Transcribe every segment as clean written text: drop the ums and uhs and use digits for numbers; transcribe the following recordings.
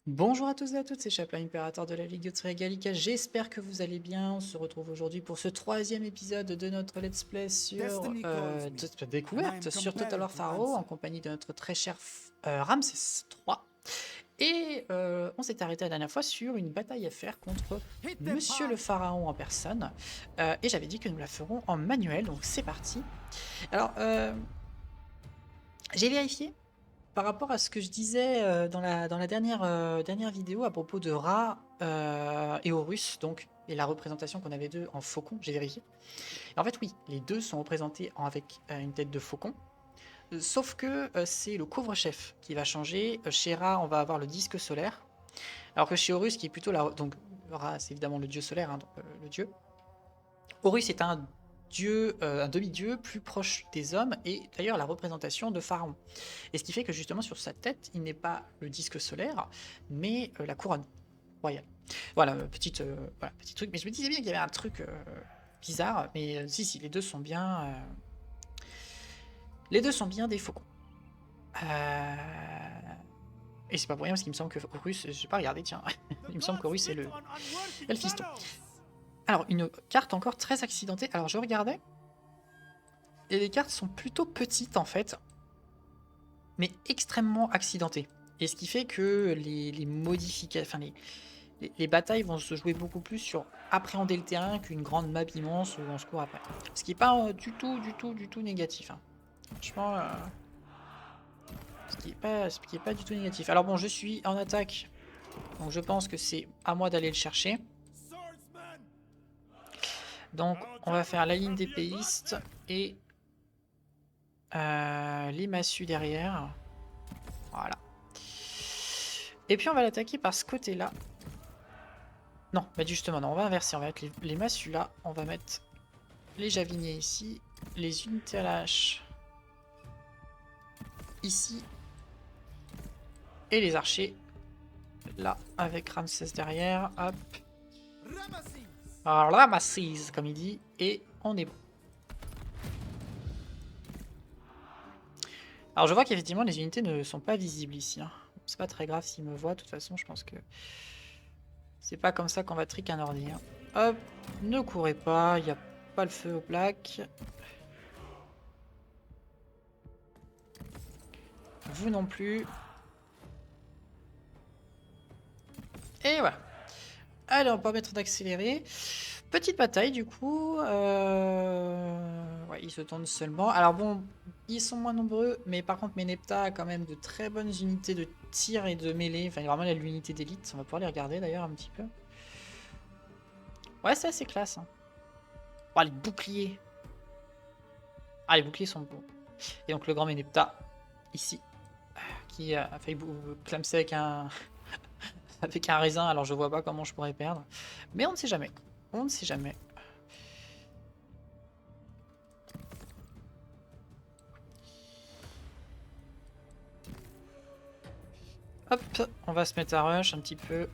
Bonjour à tous et à toutes, c'est Chaplin, impérateur de la Ligue de Trier Gallica. J'espère que vous allez bien. On se retrouve aujourd'hui pour ce troisième épisode de notre Let's Play sur de découverte sur Total War Pharaoh en compagnie de notre très cher Ramsès III. Et on s'est arrêté la dernière fois sur une bataille à faire contre Monsieur le Pharaon en personne. Et j'avais dit que nous la ferons en manuel, donc c'est parti. Alors, j'ai vérifié par rapport à ce que je disais dans la dernière vidéo à propos de Ra et Horus, donc, et la représentation qu'on avait d'eux en faucon, j'ai vérifié. Et en fait, oui, les deux sont représentés avec une tête de faucon, sauf que c'est le couvre-chef qui va changer. Chez Ra, on va avoir le disque solaire, alors que chez Horus, qui est plutôt la. Donc, Ra, c'est évidemment le dieu solaire, hein, donc, le dieu. Horus est un dieu, un demi-dieu plus proche des hommes, et d'ailleurs la représentation de Pharaon. Et ce qui fait que justement sur sa tête, il n'est pas le disque solaire, mais la couronne royale. Voilà, voilà, petit truc. Mais je me disais bien qu'il y avait un truc bizarre, mais si, les deux sont bien, des faucons. Et c'est pas pour rien parce qu'il me semble que Horus, j'ai pas regardé, tiens, il me semble qu'Horus est le fiston. Alors une carte encore très accidentée. Alors je regardais. Et les cartes sont plutôt petites en fait, mais extrêmement accidentées. Et ce qui fait que les modifications, enfin les batailles vont se jouer beaucoup plus sur appréhender le terrain qu'une grande map immense où on se court après. Ce qui n'est pas du tout négatif. Hein. Franchement, ce qui est pas du tout négatif. Alors bon, je suis en attaque, donc je pense que c'est à moi d'aller le chercher. Donc on va faire la ligne d'épéistes et les massues derrière. Voilà. Et puis on va l'attaquer par ce côté-là. Non, bah justement, non, on va inverser. On va mettre les massues là. On va mettre les javiniers ici. Les unités à la hache ici. Et les archers là, avec Ramsès derrière. Hop. Alors Ramesses, comme il dit. Et on est bon. Alors je vois qu'effectivement les unités ne sont pas visibles ici. Hein. C'est pas très grave s'ils me voient. De toute façon, je pense que c'est pas comme ça qu'on va trick un ordi. Hein. Hop. Ne courez pas. Il n'y a pas le feu aux plaques. Vous non plus. Et voilà. Allez, on peut mettre d'accélérer. Petite bataille du coup. Ouais, ils se tendent seulement. Alors bon, ils sont moins nombreux, mais par contre Meneptah a quand même de très bonnes unités de tir et de mêlée. Enfin, vraiment, il a l'unité d'élite. On va pouvoir les regarder d'ailleurs un petit peu. Ouais, c'est assez classe. Hein. Oh, les boucliers. Ah, les boucliers sont beaux. Et donc le grand Meneptah, ici, qui a failli clamser avec un... avec un raisin, alors je vois pas comment je pourrais perdre. Mais on ne sait jamais. On ne sait jamais. Hop, on va se mettre à rush un petit peu.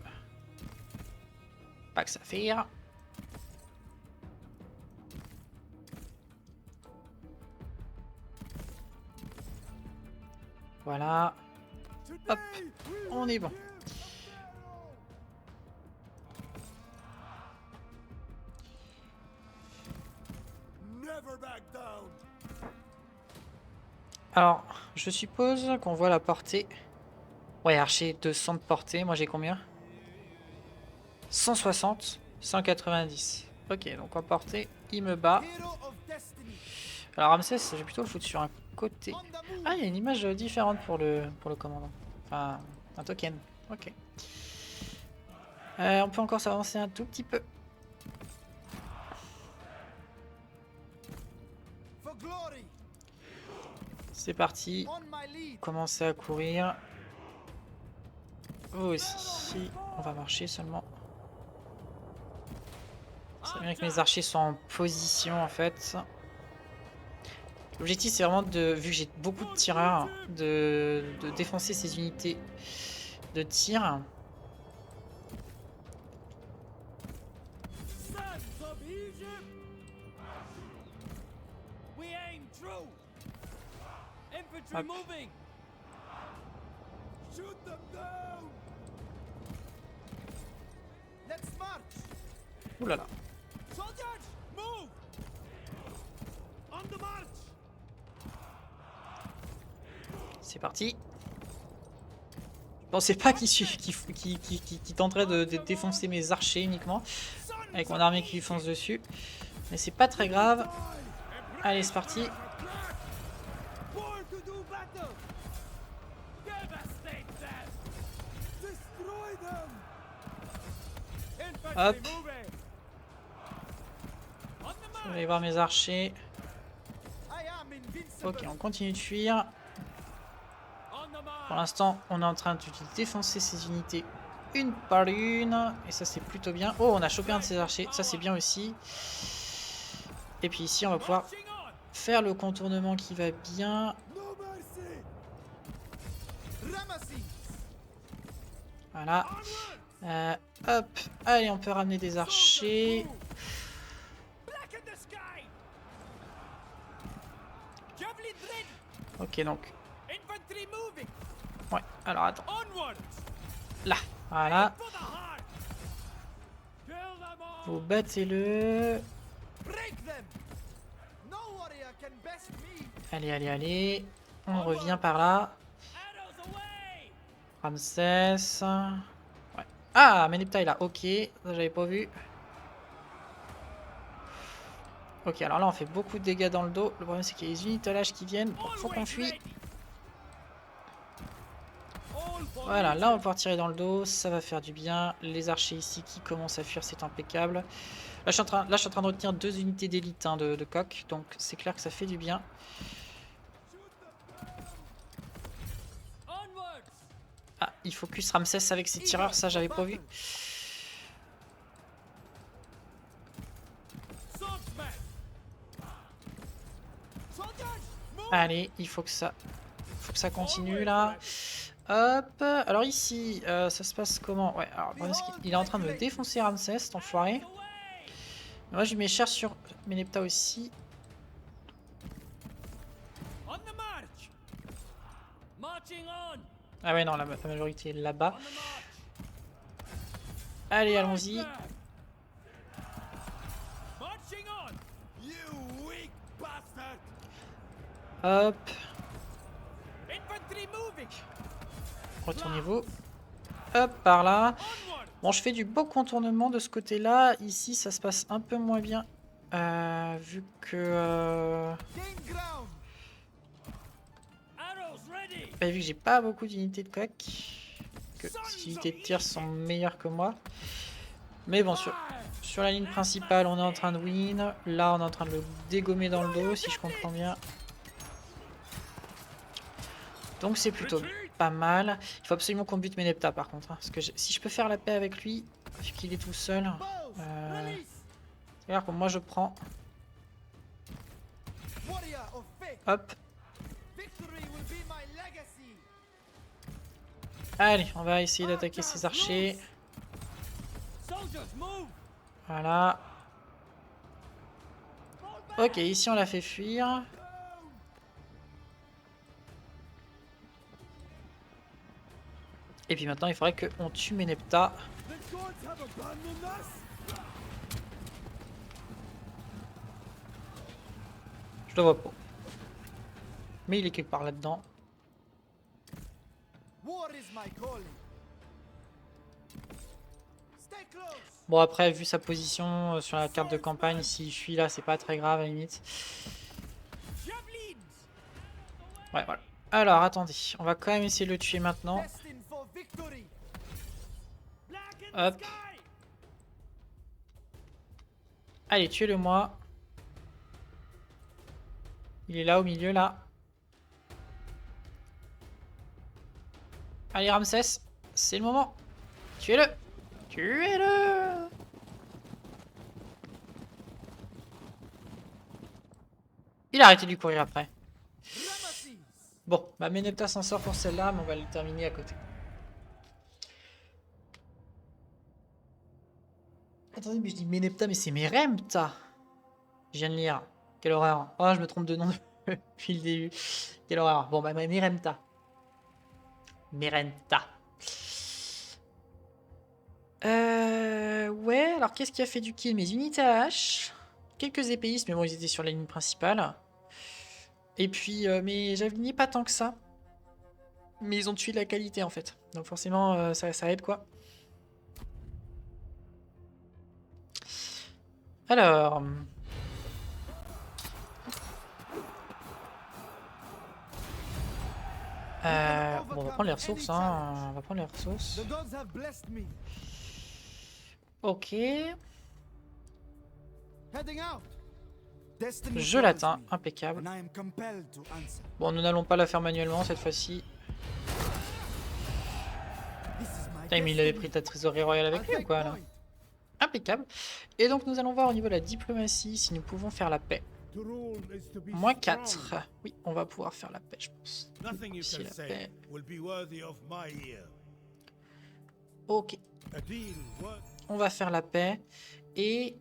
Pas que ça fait rire. Voilà. Hop, on est bon. Alors, je suppose qu'on voit la portée. Ouais, archer 200 de portée. Moi, j'ai combien? 160, 190. Ok, donc en portée, il me bat. Alors, Ramsès, je vais plutôt le foutre sur un côté. Ah, il y a une image différente pour le commandant. Enfin, un token. Ok. On peut encore s'avancer un tout petit peu. C'est parti. Commencez à courir. Vous aussi. On va marcher seulement. C'est bien que mes archers soient en position en fait. L'objectif c'est vraiment de, vu que j'ai beaucoup de tireurs, de défoncer ces unités de tir. Hop. Ouh là là. C'est parti. Je pensais pas qu'il tenterait de défoncer mes archers uniquement. Avec mon armée qui lui fonce dessus. Mais c'est pas très grave. Allez, c'est parti. Hop. Je vais aller voir mes archers. Ok, on continue de fuir. Pour l'instant, on est en train de défoncer ces unités une par une. Et ça, c'est plutôt bien. Oh, on a chopé un de ces archers. Ça, c'est bien aussi. Et puis ici, on va pouvoir faire le contournement qui va bien. Voilà. Hop. Allez, on peut ramener des archers. Ok, donc. Ouais, alors attends. Là, voilà. Vous battez-le. Allez, allez, allez. On revient par là. Ramsès. Ouais. Ah, Meneptah est là. Ok, ça j'avais pas vu. Ok, alors là on fait beaucoup de dégâts dans le dos. Le problème c'est qu'il y a les unitolages qui viennent. Donc faut qu'on fuit. Voilà, là on va pouvoir tirer dans le dos. Ça va faire du bien. Les archers ici qui commencent à fuir, c'est impeccable. Là je suis en train de retenir 2 unités d'élite hein, de coq. Donc c'est clair que ça fait du bien. Ah, il focus Ramsès avec ses tireurs. Ça j'avais pas vu. Allez, il faut que ça continue là. Hop. Alors ici, ça se passe comment? Ouais, alors le problème c'est qu'il est en train de me défoncer Ramsès, cet enfoiré. Moi je mets cher sur Meneptah aussi. Ah ouais non, la majorité est là-bas. Allez, allons-y. Hop. Retournez-vous. Hop, par là. Bon, je fais du beau contournement de ce côté-là. Ici, ça se passe un peu moins bien. Vu que... Bah, vu que j'ai pas beaucoup d'unités de coq. Que ces unités de tir sont meilleures que moi. Mais bon, sur la ligne principale, on est en train de win. Là, on est en train de le dégommer dans le dos, si je comprends bien. Donc c'est plutôt pas mal. Il faut absolument qu'on bute Meneptah par contre. Hein, parce que si je peux faire la paix avec lui, vu qu'il est tout seul. C'est-à-dire que moi je prends. Hop. Allez, on va essayer d'attaquer ces archers. Voilà. Ok, ici on l'a fait fuir. Et puis maintenant il faudrait qu'on tue Meneptah. Je le vois pas. Mais il est quelque part là-dedans. Bon après, vu sa position sur la carte de campagne, s'il fuit là, c'est pas très grave à la limite. Ouais, voilà. Alors, attendez. On va quand même essayer de le tuer maintenant. Hop. Allez, tuez-le moi. Il est là, au milieu, là. Allez, Ramsès. C'est le moment. Tuez-le. Tuez-le. Il a arrêté de lui courir après. Bon, bah Meneptah s'en sort pour celle-là, mais on va le terminer à côté. Attendez, mais je dis Meneptah, mais c'est Meremptah. Je viens de lire. Quelle horreur. Oh, je me trompe de nom depuis le début. Quelle horreur. Bon, bah Meremptah. Meremptah. Ouais, alors Alors, qu'est-ce qui a fait du kill? Mes unités à hache. Quelques épéistes, mais bon, ils étaient sur la ligne principale. Et puis, mes javeliniers, pas tant que ça. Mais ils ont tué de la qualité, en fait. Donc forcément, ça aide, quoi. Alors... bon, on va prendre les ressources, hein. On va prendre les ressources. Ok. Je l'atteins, impeccable. Bon, nous n'allons pas la faire manuellement cette fois-ci. Putain, mais il avait pris ta trésorerie royale avec lui ou quoi là? Impeccable. Et donc nous allons voir au niveau de la diplomatie si nous pouvons faire la paix. Moins 4. Oui, on va pouvoir faire la paix, je pense. Ici, la paix. Ok. On va faire la paix. Et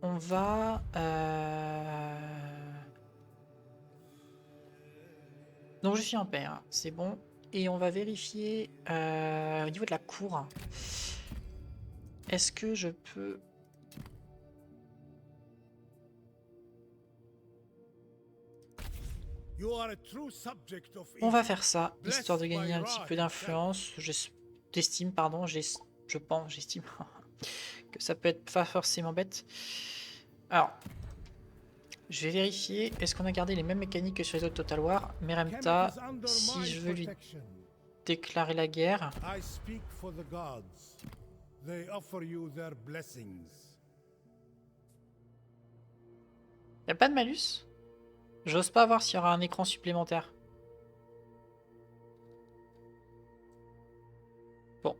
on va... Donc je suis en paix, hein. C'est bon. Et on va vérifier au niveau de la cour. Est-ce que je peux... On va faire ça, histoire de gagner un petit peu d'influence. J'estime, pardon, j'estime que ça peut être pas forcément bête. Alors, je vais vérifier, est-ce qu'on a gardé les mêmes mécaniques que sur les autres Total War? Meremta, si je veux lui déclarer la guerre... Y a pas de malus? J'ose pas voir s'il y aura un écran supplémentaire. Bon.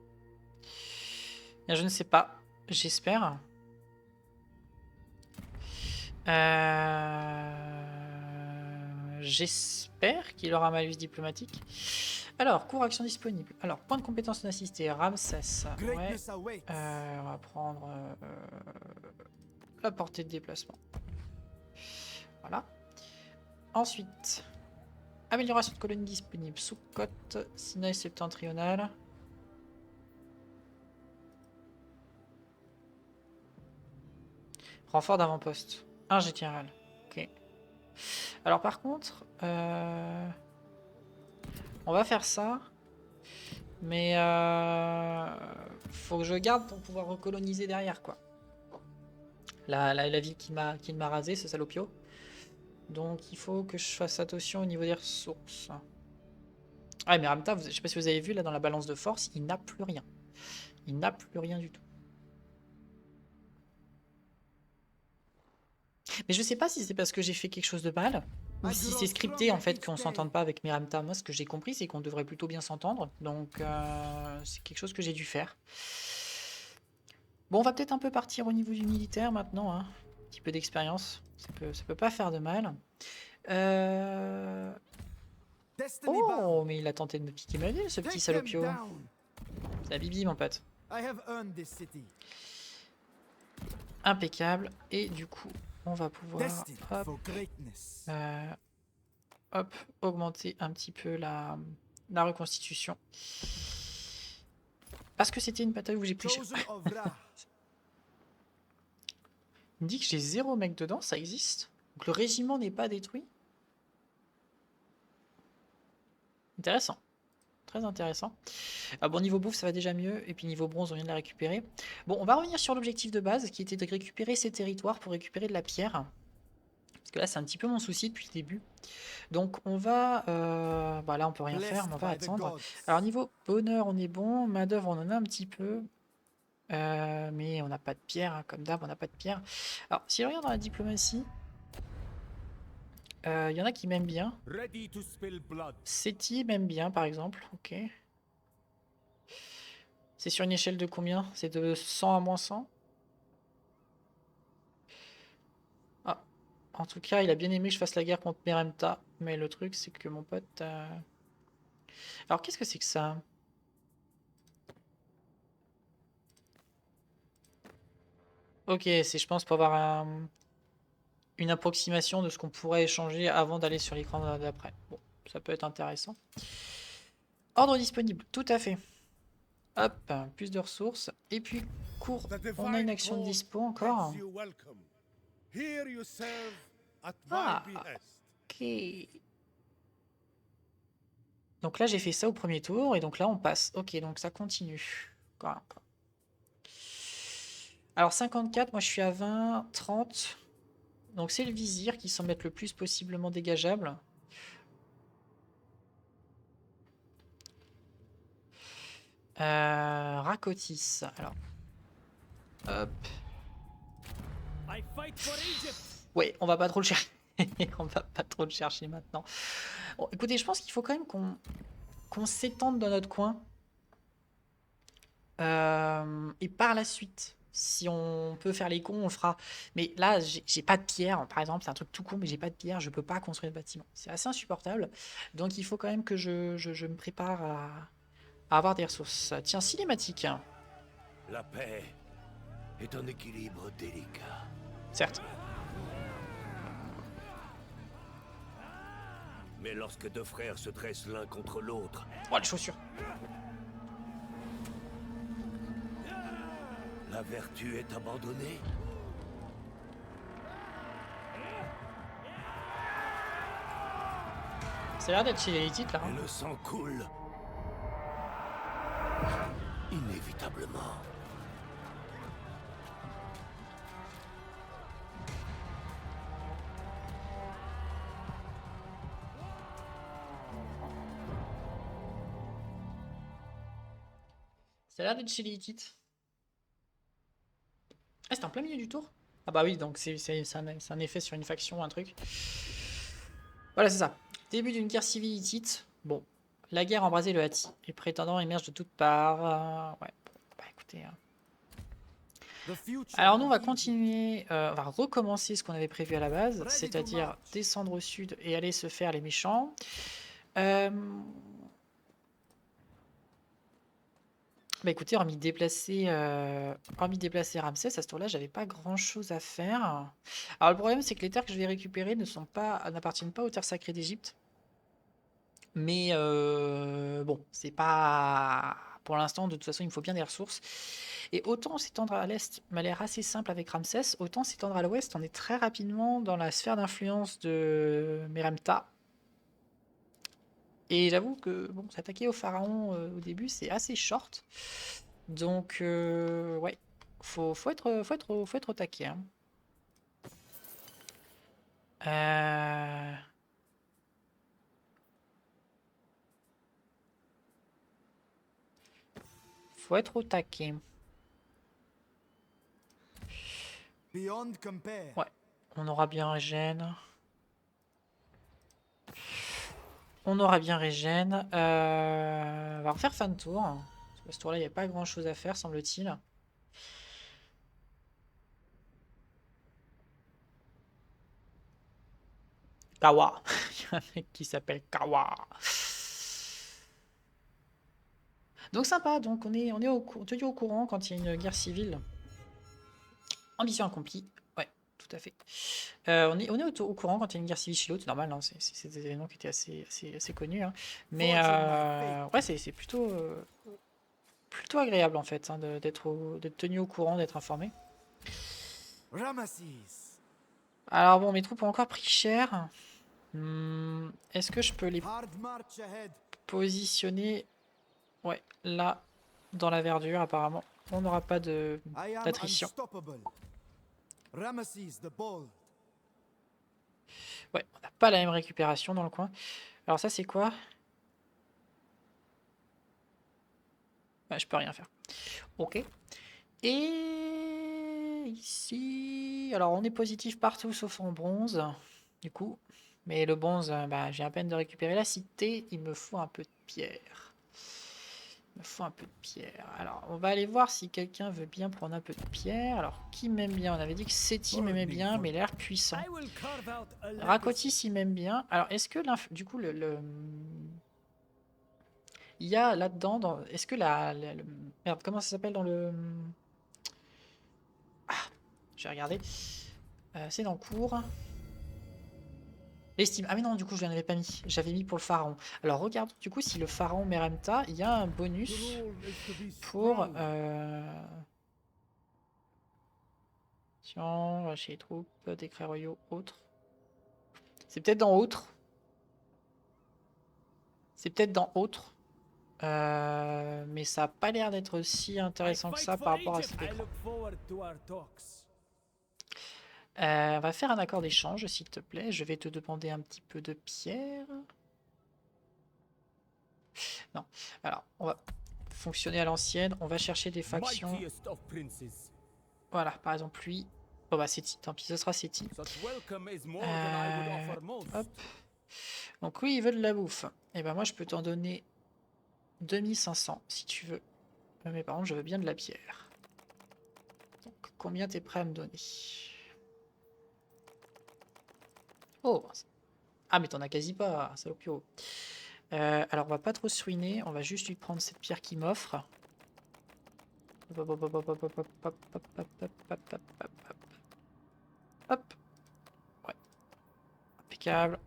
Bien, je ne sais pas. J'espère. J'espère qu'il aura un malus diplomatique. Alors, cours action disponible. Alors, point de compétence non assisté. Ramsès. Ouais. On va prendre la portée de déplacement. Voilà. Ensuite, amélioration de colonie disponible. Sous-côte, Sinaï septentrional. Renfort d'avant-poste. Un général. Ok. Alors par contre, on va faire ça. Mais faut que je garde pour pouvoir recoloniser derrière, quoi. La ville qui m'a rasé, ce salopio. Donc il faut que je fasse attention au niveau des ressources. Ah mais Ramta, je sais pas si vous avez vu là dans la balance de force, il n'a plus rien. Il n'a plus rien du tout. Mais je sais pas si c'est parce que j'ai fait quelque chose de mal ou si c'est scripté en fait qu'on s'entende pas avec Miramta. Moi ce que j'ai compris c'est qu'on devrait plutôt bien s'entendre. Donc c'est quelque chose que j'ai dû faire. Bon, on va peut-être un peu partir au niveau du militaire maintenant, hein. Un petit peu d'expérience, ça peut pas faire de mal. Oh, mais il a tenté de me piquer ma ville, ce petit salopio. C'est la bibi, mon pote. Impeccable. Et du coup, on va pouvoir hop, augmenter un petit peu la reconstitution. Parce que c'était une bataille où j'ai pris cher. Il me dit que j'ai 0 mec dedans, ça existe. Donc le régiment n'est pas détruit. Intéressant. Très intéressant. Bon, niveau bouffe, ça va déjà mieux. Et puis niveau bronze, on vient de la récupérer. Bon, on va revenir sur l'objectif de base, qui était de récupérer ces territoires pour récupérer de la pierre. Parce que là, c'est un petit peu mon souci depuis le début. Donc on va... bah là, on peut rien faire, mais on va attendre. Alors niveau bonheur, on est bon. Main d'œuvre, on en a un petit peu. Mais on n'a pas de pierre, hein, comme d'hab, on n'a pas de pierre. Alors, si on regarde dans la diplomatie, il y en a qui m'aiment bien. Seti m'aime bien, par exemple. Ok. C'est sur une échelle de combien? C'est de 100 à moins 100? Ah, en tout cas, il a bien aimé que je fasse la guerre contre Meremta. Mais le truc, c'est que mon pote... Alors, qu'est-ce que c'est que ça? Ok, c'est, je pense, pour avoir une approximation de ce qu'on pourrait échanger avant d'aller sur l'écran d'après. Bon, ça peut être intéressant. Ordre disponible, tout à fait. Hop, plus de ressources. Et puis, cours. On a une action de dispo encore. Ah, ok. Donc là, j'ai fait ça au premier tour, et donc là, on passe. Ok, donc ça continue. Encore. Alors 54, moi je suis à 20, 30. Donc c'est le vizir qui semble être le plus possiblement dégageable. Rakotis. Alors. Hop. Ouais, on va pas trop le chercher. On va pas trop le chercher maintenant. Bon, écoutez, je pense qu'il faut quand même qu'on s'étende dans notre coin. Et par la suite, si on peut faire les cons, on le fera. Mais là, j'ai pas de pierre, par exemple, c'est un truc tout con, mais j'ai pas de pierre, je peux pas construire de bâtiment. C'est assez insupportable. Donc il faut quand même que je me prépare à avoir des ressources. Tiens, cinématique. La paix est un équilibre délicat. Certes. Mais lorsque deux frères se dressent l'un contre l'autre... Oh, les chaussures. La vertu est abandonnée. Ça a l'air d'être chez les élites, là. Et le sang coule. Inévitablement. Ça a l'air d'être chez les Hittites. Ah, c'était en plein milieu du tour? Ah bah oui, donc c'est un effet sur une faction, un truc. Voilà, c'est ça. Début d'une guerre civile hittite. Bon, la guerre a embrasé le Hatti. Les prétendants émergent de toutes parts. Ouais, bon, bah écoutez. Alors nous, on va continuer, on va recommencer ce qu'on avait prévu à la base, c'est-à-dire descendre au sud et aller se faire les méchants. Bah écoutez, hormis déplacer Ramsès, à ce tour-là, j'avais pas grand-chose à faire. Alors le problème, c'est que les terres que je vais récupérer n'appartiennent pas aux terres sacrées d'Égypte. Mais bon, c'est pas... Pour l'instant, de toute façon, il me faut bien des ressources. Et autant s'étendre à l'est m'a l'air assez simple avec Ramsès, autant s'étendre à l'ouest, on est très rapidement dans la sphère d'influence de Meremta. Et j'avoue que bon, s'attaquer au pharaon au début, c'est assez short. Donc, ouais, faut être au taquet. Hein. Euh... Faut être au taquet. Ouais, on aura bien Régène. On aura bien Régène. On va refaire fin de tour. Parce que ce tour-là, il n'y a pas grand-chose à faire, semble-t-il. Kawa. Il y a un mec qui s'appelle Kawa. Donc sympa, donc on est tenu au courant quand il y a une guerre civile. Ambition accomplie. Ouais, tout à fait. On est au courant quand il y a une guerre civile chez l'autre, c'est normal, hein, c'est des événements qui étaient assez connus. Hein. Mais ouais, c'est plutôt agréable en fait hein, d'être tenu au courant, d'être informé. Alors bon, mes troupes ont encore pris cher. Est-ce que je peux les positionner ouais, là, dans la verdure apparemment. On n'aura pas d'attrition. Ouais, on n'a pas la même récupération dans le coin. Alors ça c'est quoi? Ouais, je peux rien faire. Ok. Et ici... Alors on est positif partout sauf en bronze. Du coup. Mais le bronze, bah, j'ai à peine de récupérer la cité. Il me faut un peu de pierre. Il me faut un peu de pierre. Alors, on va aller voir si quelqu'un veut bien prendre un peu de pierre. Alors, qui m'aime bien? On avait dit que Seti m'aimait bien, mais il a l'air puissant. Rakotis, il m'aime bien. Alors, est-ce que du coup, il y a là-dedans... Est-ce que merde, comment ça s'appelle dans le... Ah, je vais regarder. C'est dans le cours. L'estime. Ah mais non, du coup, je n'en avais pas mis. J'avais mis pour le pharaon. Alors, regarde, du coup, si le pharaon Meremta, il y a un bonus pour... Action, chez les troupes, décrets royaux, autres. C'est peut-être dans autres. C'est peut-être dans autres. Mais ça n'a pas l'air d'être si intéressant que ça par rapport à cet écran. On va faire un accord d'échange, s'il te plaît. Je vais te demander un petit peu de pierre. Non. Alors, on va fonctionner à l'ancienne. On va chercher des factions. Voilà, par exemple, lui. Oh bah, Seti. Tant pis, ce sera Seti. Hop. Donc, oui, il veut de la bouffe. Et ben, moi, je peux t'en donner 2500 si tu veux. Mais par contre, je veux bien de la pierre. Donc, combien t'es prêt à me donner? Oh! Ah, mais t'en as quasi pas, salopio. Alors, on va pas trop se ruiner. On va juste lui prendre cette pierre qu'il m'offre. Hop, hop, hop, hop, hop, hop, hop, hop, hop, hop, hop, hop, hop, hop. Hop. Ouais. Impeccable.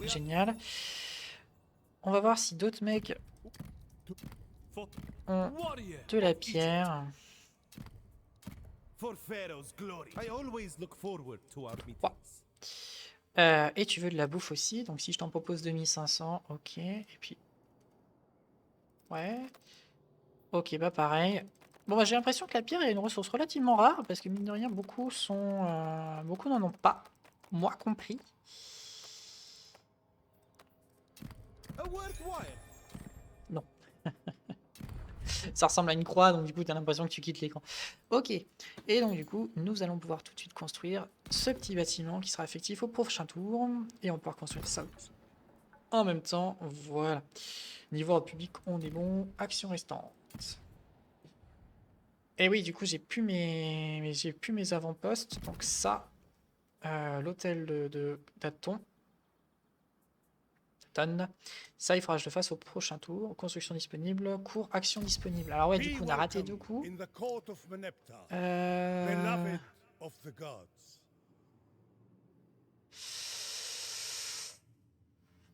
Génial. On va voir si d'autres mecs ont de la pierre. Et tu veux de la bouffe aussi. Donc si je t'en propose 2500, ok. Et puis... Ouais. Ok, bah pareil. Bon, bah j'ai l'impression que la pierre est une ressource relativement rare. Parce que mine de rien, beaucoup beaucoup n'en ont pas. Moi compris. Non. Ça ressemble à une croix, donc du coup, tu as l'impression que tu quittes l'écran. Ok. Et donc, du coup, nous allons pouvoir tout de suite construire ce petit bâtiment qui sera effectif au prochain tour. Et on va pouvoir construire ça en même temps. Voilà. Niveau public, on est bon. Action restante. Et oui, du coup, j'ai plus mes avant-postes. Donc ça, l'hôtel de d'Aton. Ça, il faudra que je le fasse au prochain tour. Construction disponible, cours, action disponible. Alors ouais, du coup, on a raté 2 coups.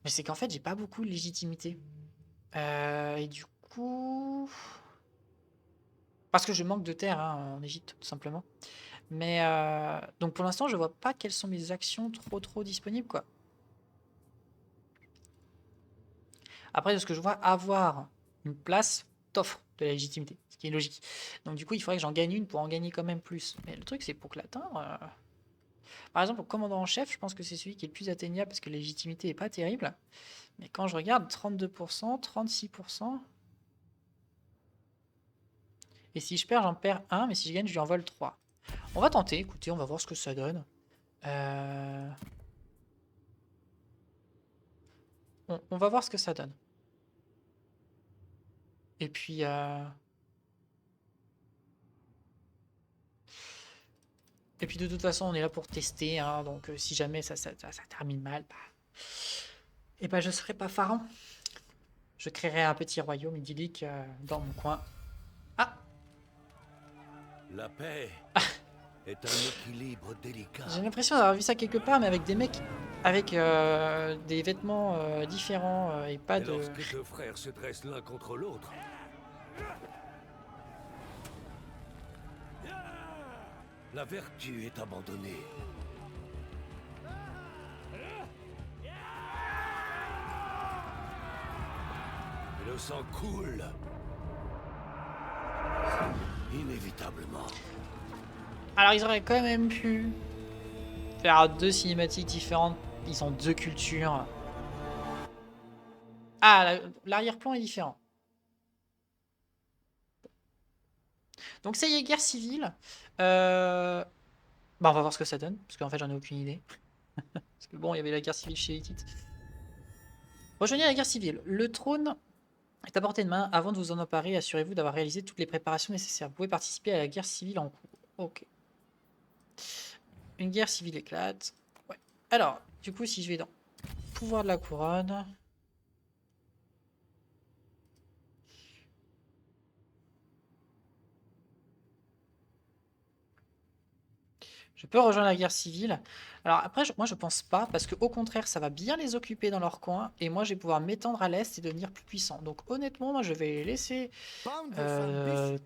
Mais c'est qu'en fait, j'ai pas beaucoup de légitimité. Et du coup... Parce que je manque de terre hein, en Égypte, tout simplement. Mais donc pour l'instant, je vois pas quelles sont mes actions trop disponibles, quoi. Après, de ce que je vois, avoir une place t'offre de la légitimité, ce qui est logique. Donc du coup, il faudrait que j'en gagne une pour en gagner quand même plus. Mais le truc, c'est pour que l'atteindre... Par exemple, le commandant en chef, je pense que c'est celui qui est le plus atteignable parce que la légitimité est pas terrible. Mais quand je regarde, 32%, 36%... Et si je perds, j'en perds 1, mais si je gagne, je lui en vole 3. On va tenter, écoutez, on va voir ce que ça donne. On va voir ce que ça donne. Et puis... Et puis de toute façon, on est là pour tester, hein, donc si jamais ça termine mal, bah... Et bah je serai pas pharaon. Je créerai un petit royaume idyllique dans mon coin. Ah! La paix est un équilibre délicat. J'ai l'impression d'avoir vu ça quelque part, mais avec des mecs avec des vêtements différents et pas Et de... lorsque deux frères se dressent l'un contre l'autre, la vertu est abandonnée. Et le sang coule. Inévitablement. Alors ils auraient quand même pu faire 2 cinématiques différentes. Ils ont 2 cultures. Ah, l'arrière-plan est différent. Donc ça y est, guerre civile. Bah on va voir ce que ça donne, parce qu'en fait j'en ai aucune idée. Parce que bon, il y avait la guerre civile chez Hittite. Rejoignez la guerre civile. Le trône est à portée de main. Avant de vous en emparer, assurez-vous d'avoir réalisé toutes les préparations nécessaires. Vous pouvez participer à la guerre civile en cours. Ok. Une guerre civile éclate. Ouais. Alors, du coup, si je vais dans pouvoir de la couronne... Je peux rejoindre la guerre civile. Alors après, moi je pense pas, parce que au contraire, ça va bien les occuper dans leur coin, et moi je vais pouvoir m'étendre à l'est et devenir plus puissant. Donc honnêtement, moi je vais laisser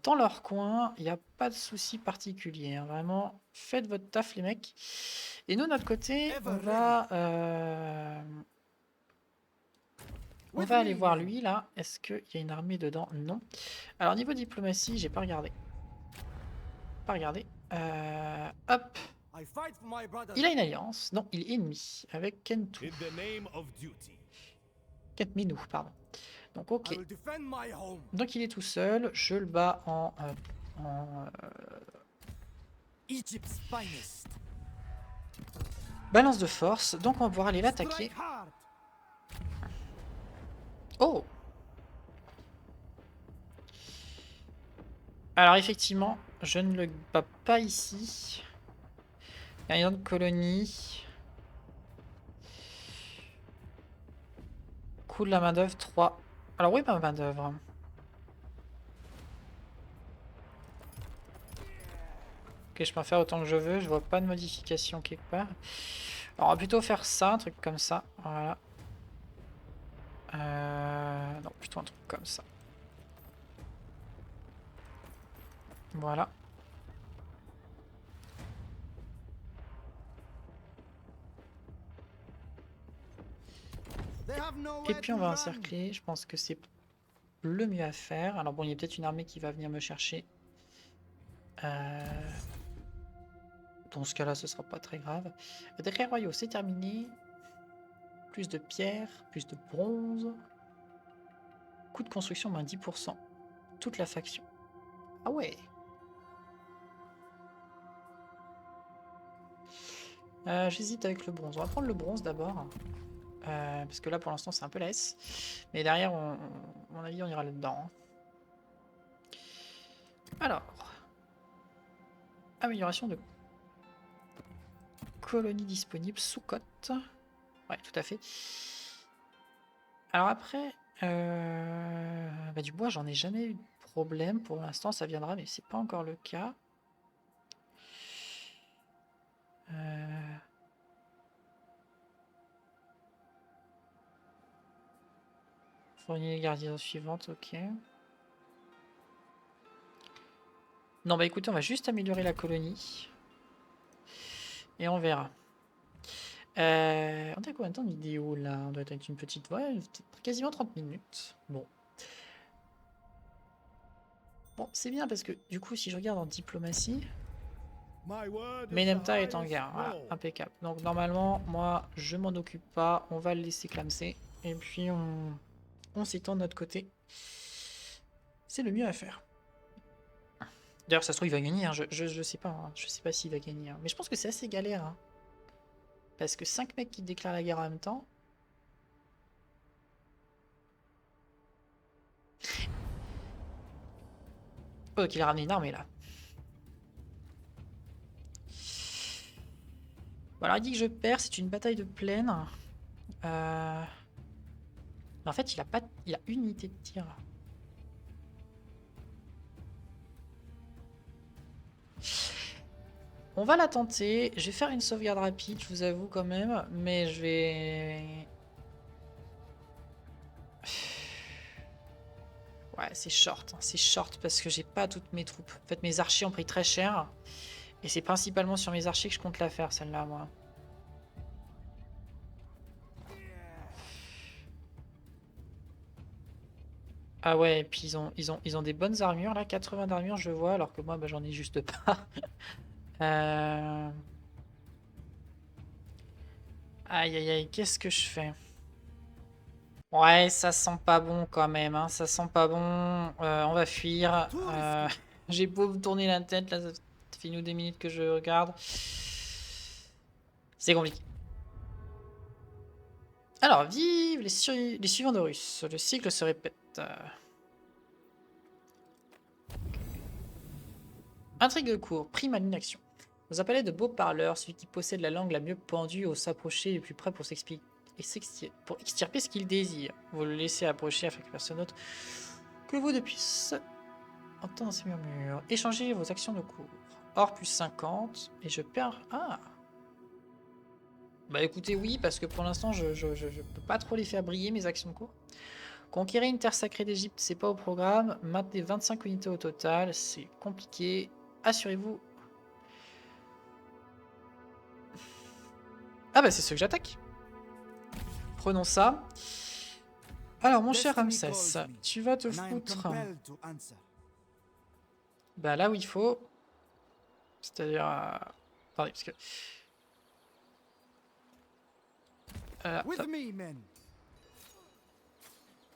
dans leur coin, il n'y a pas de souci particulier. Hein. Vraiment, faites votre taf, les mecs. Et nous, de notre côté, on va aller voir lui, là. Est-ce qu'il y a une armée dedans? Non. Alors, niveau diplomatie, j'ai pas regardé. Pas regardé. Hop. Il a une alliance. Non, il est ennemi avec Kentu. Kentminou, pardon. Donc, ok. Donc, il est tout seul. Je le bats en balance de force. Donc, on va pouvoir aller l'attaquer. Oh! Alors, effectivement, je ne le bats pas ici. Il y a une autre colonie. Coût de la main-d'œuvre 3. Alors, oui, ma main-d'œuvre. Ok, je peux en faire autant que je veux. Je vois pas de modification quelque part. Alors, on va plutôt faire ça, un truc comme ça. Voilà. Non, plutôt un truc comme ça. Voilà. Et puis on va encercler. Je pense que c'est le mieux à faire. Alors bon, il y a peut-être une armée qui va venir me chercher. Dans ce cas-là, ce sera pas très grave. Décret royaux, c'est terminé. Plus de pierre, plus de bronze. Coût de construction, moins 10%. Toute la faction. Ah ouais. J'hésite avec le bronze. On va prendre le bronze d'abord. Parce que là, pour l'instant, c'est un peu la S. Mais derrière, à mon avis, on ira là-dedans. Hein. Alors. Amélioration de colonie disponible sous cote. Ouais, tout à fait. Alors après, du bois, j'en ai jamais eu de problème. Pour l'instant, ça viendra, mais c'est pas encore le cas. Fournir les gardiens suivantes, ok. Non, bah écoutez, on va juste améliorer la colonie. Et on verra. On a combien de temps de vidéo là? On doit être avec une petite voix, quasiment 30 minutes. Bon. Bon, c'est bien parce que du coup, si je regarde en diplomatie, Menemta est en guerre. Voilà, impeccable. Donc normalement, moi, je m'en occupe pas. On va le laisser clamser. Et puis, on s'étend de notre côté. C'est le mieux à faire. D'ailleurs, ça se trouve, il va gagner. Hein. Je sais pas. Hein. Je sais pas s'il va gagner. Hein. Mais je pense que c'est assez galère. Hein. Parce que 5 mecs qui déclarent la guerre en même temps. Oh, qu'il a ramené une armée là. Bon, alors il dit que je perds, c'est une bataille de plaine. Mais en fait, il a une unité de tir. On va la tenter. Je vais faire une sauvegarde rapide, je vous avoue quand même. Mais je vais... Ouais, c'est short. Hein. C'est short parce que j'ai pas toutes mes troupes. En fait, mes archers ont pris très cher. Et c'est principalement sur mes archers que je compte la faire, celle-là, moi. Ah ouais, et puis ils ont des bonnes armures, là. 80 d'armure, je vois, alors que moi, bah, j'en ai juste pas. Aïe, aïe, aïe, qu'est-ce que je fais? Ouais, ça sent pas bon quand même, hein. Ça sent pas bon. On va fuir. J'ai beau me tourner la tête, là, ça fait une ou des minutes que je regarde. C'est compliqué. Alors, vive les suivants de Russes. Le cycle se répète. Intrigue de cours, prime à l'inaction. Vous appelez de beaux parleurs, celui qui possède la langue la mieux pendue au s'approcher le plus près pour extirper ce qu'il désire. Vous le laissez approcher afin que personne d'autre que vous ne puisse entendre ces murmures. Échangez vos actions de cours. Or plus 50 et je perds... Ah. Bah écoutez oui, parce que pour l'instant je peux pas trop les faire briller mes actions de cours. Conquérir une terre sacrée d'Égypte, c'est pas au programme. Maintenez 25 unités au total, c'est compliqué. Assurez-vous. Ah bah c'est ceux que j'attaque. Prenons ça. Alors mon cher Ramsès, tu vas te foutre bah là où il faut. C'est-à-dire... Attendez, parce que...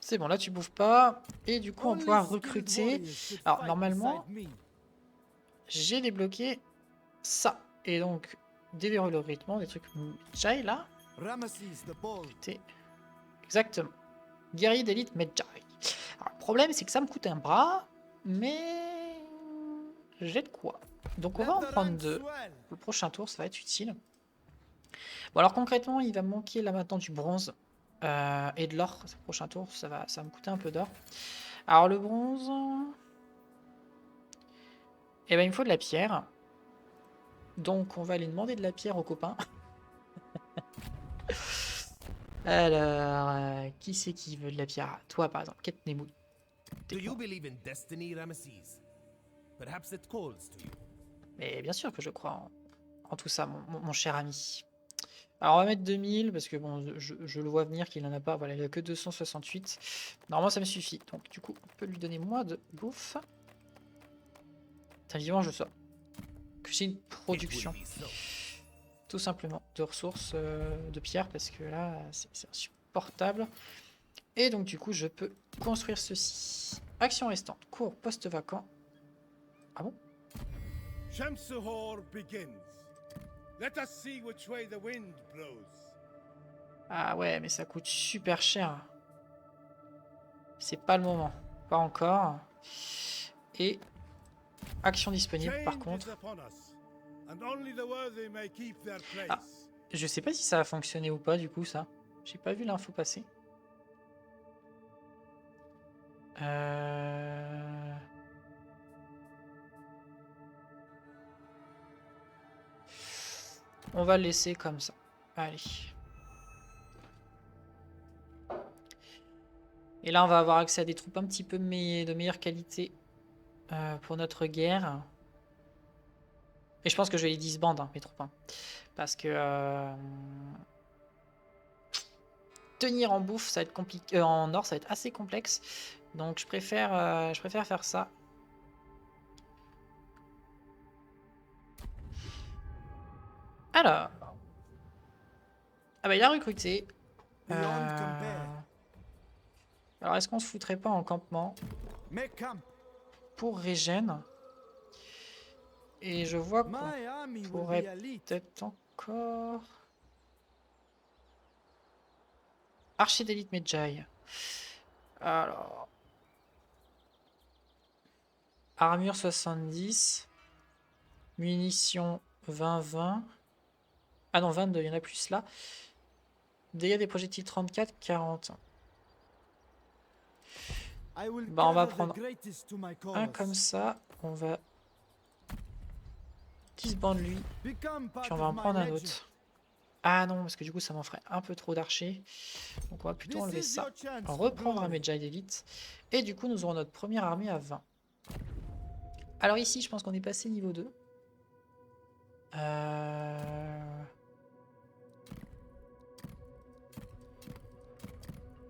c'est bon, là tu bouffes pas. Et du coup on pourra recruter. Alors normalement, j'ai débloqué ça. Et donc, déverrouiller le rythme, des trucs Medjay là. Recruter. Exactement. Guerrier d'élite Medjay. Alors le problème c'est que ça me coûte un bras. Mais... j'ai de quoi. Donc on va en prendre 2. Le prochain tour, ça va être utile. Bon alors concrètement, il va me manquer là maintenant du bronze et de l'or. Ce prochain tour, ça va me coûter un peu d'or. Alors le bronze... eh ben il me faut de la pierre. Donc on va aller demander de la pierre aux copains. Alors, qui c'est qui veut de la pierre? Toi par exemple, Ketnemou. Do you believe in destiny, Ramesses? Perhaps it calls to you. Mais bien sûr que je crois en tout ça, mon cher ami. Alors on va mettre 2000 parce que bon, je le vois venir qu'il n'en a pas. Voilà, il a que 268. Normalement ça me suffit. Donc du coup, on peut lui donner moins de bouffe. Putain, vivant je sors. Que j'ai une production. Tout simplement de ressources de pierre parce que là c'est insupportable. Et donc du coup je peux construire ceci. Action restante. Cours poste vacant. Ah bon? Shamsuhor begins. Let us see which way the wind blows. Ah ouais, mais ça coûte super cher. C'est pas le moment. Pas encore. Et action disponible par contre. Ah, je sais pas si ça a fonctionné ou pas du coup ça. J'ai pas vu l'info passer. On va le laisser comme ça. Allez. Et là, on va avoir accès à des troupes un petit peu de meilleure qualité pour notre guerre. Et je pense que je vais les disband, mes troupes. Hein, parce que tenir en bouffe, ça va être compliqué. En or, ça va être assez complexe. Donc je préfère faire ça. Alors. Ah bah il a recruté. Alors est-ce qu'on se foutrait pas en campement pour Régène? Et je vois qu'on pourrait peut-être encore... Archer d'élite Medjay. Alors... Armure 70. Munitions 20-20. Ah non, 22, il y en a plus là. Dégâts des projectiles 34, 40. Bah on va prendre un comme ça. On va disband lui. Puis on va en prendre un autre. Ah non, parce que du coup ça m'en ferait un peu trop d'archers. Donc on va plutôt enlever ça. On reprendre un Medjay d'élite. Et du coup nous aurons notre première armée à 20. Alors ici je pense qu'on est passé niveau 2.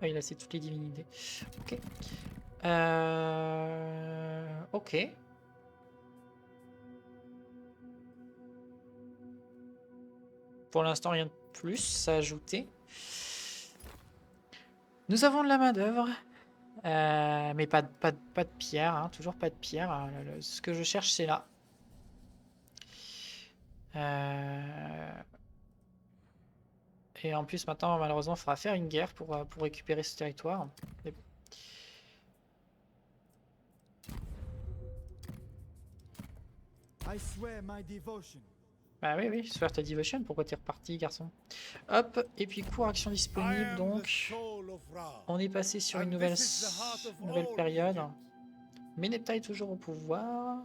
Ah, il a c'est toutes les divinités. Ok. Ok. Pour l'instant, rien de plus à ajouter. Nous avons de la main d'œuvre, mais pas de pierre, hein, toujours pas de pierre. Ce que je cherche, c'est là. Et en plus, maintenant, malheureusement, il faudra faire une guerre pour récupérer ce territoire. Mais bon. Bah oui, oui, swear ta devotion, pourquoi t'es reparti, garçon? Hop, et puis cours action disponible, donc on est passé sur une nouvelle période. Meneptah est toujours au pouvoir.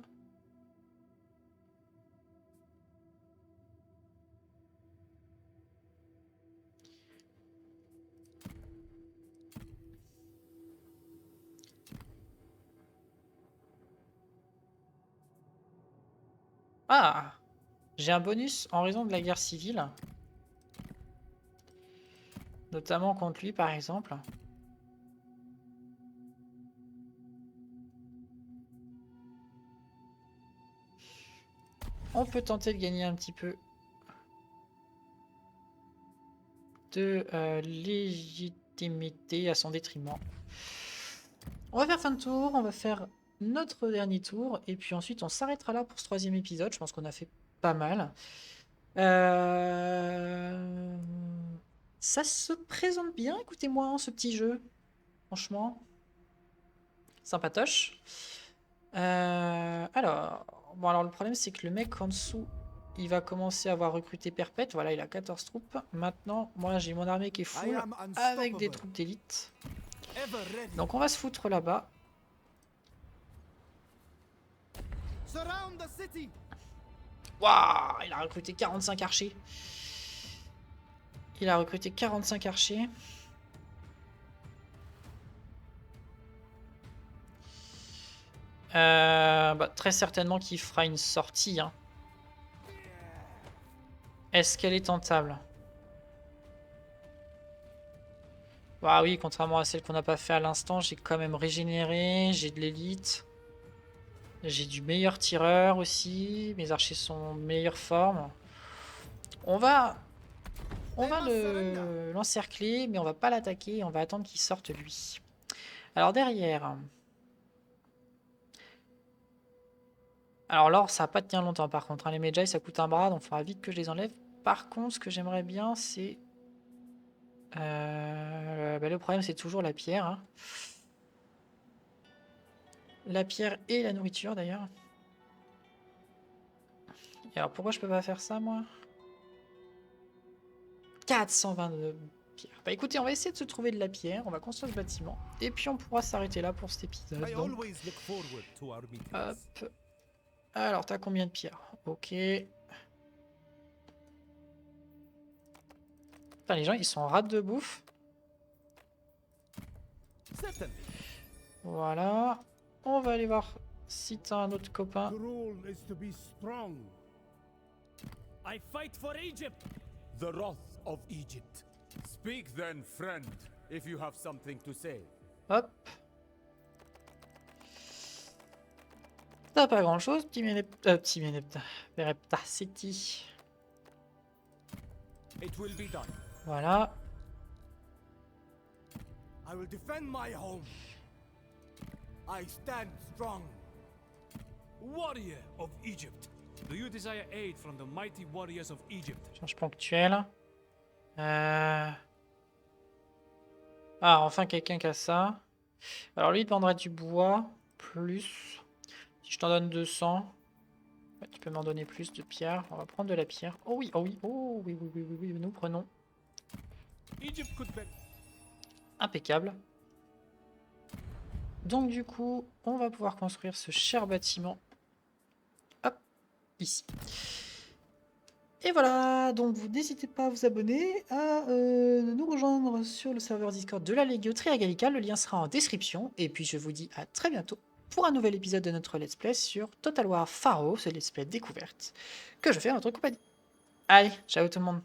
Ah! J'ai un bonus en raison de la guerre civile. Notamment contre lui, par exemple. On peut tenter de gagner un petit peu de légitimité à son détriment. On va faire fin de tour, on va faire notre dernier tour, et puis ensuite on s'arrêtera là pour ce 3e épisode. Je pense qu'on a fait pas mal. Ça se présente bien, écoutez-moi, hein, ce petit jeu. Franchement, sympatoche. Alors le problème c'est que le mec en dessous, il va commencer à avoir recruté perpète. Voilà, il a 14 troupes. Maintenant, moi j'ai mon armée qui est full avec des troupes d'élite. Donc on va se foutre là-bas. Waouh, il a recruté 45 archers. Il a recruté 45 archers. Très certainement qu'il fera une sortie. Hein. Est-ce qu'elle est tentable? Bah oui, contrairement à celle qu'on n'a pas fait à l'instant, j'ai quand même régénéré, j'ai de l'élite. J'ai du meilleur tireur aussi, mes archers sont en meilleure forme. On va l'encercler, mais on va pas l'attaquer, on va attendre qu'il sorte lui. Alors derrière... Alors l'or, ça va pas tenir longtemps par contre. Hein. Les Medjay, ça coûte un bras, donc il faudra vite que je les enlève. Par contre, ce que j'aimerais bien, c'est... le problème, c'est toujours la pierre. Hein. La pierre et la nourriture, d'ailleurs. Et alors, pourquoi je peux pas faire ça, moi? 422 pierres. Bah écoutez, on va essayer de se trouver de la pierre. On va construire ce bâtiment. Et puis, on pourra s'arrêter là pour cet épisode. Donc. Hop. Alors, t'as combien de pierres? Ok. Putain, les gens, ils sont en rate de bouffe. Voilà. On va aller voir si t'as un autre copain. The rule is to be strong. I fight for Egypt. The wrath of Egypt. Speak then, friend, if you have something to say. Hop. T'as pas grand chose, petit Méneptah. Bereptah City. It will be done. Voilà. I will defend my home. I stand strong. Warrior of Egypt. Do you desire aid from the mighty warriors of Egypt? Charge ponctuelle. Ah, enfin quelqu'un qui a ça. Alors lui, il prendra du bois. Plus. Si je t'en donne 200. Ouais, tu peux m'en donner plus de pierre. On va prendre de la pierre. Oh oui, oh oui, oh oui, oui, oui, oui, oui, nous prenons. Egypt could be... Impeccable. Donc du coup, on va pouvoir construire ce cher bâtiment. Hop, ici. Et voilà, donc vous n'hésitez pas à vous abonner, à nous rejoindre sur le serveur Discord de la Legio Tria Gallica. Le lien sera en description. Et puis je vous dis à très bientôt pour un nouvel épisode de notre Let's Play sur Total War Pharaoh, ce Let's Play découverte que je fais en votre compagnie. Allez, ciao tout le monde.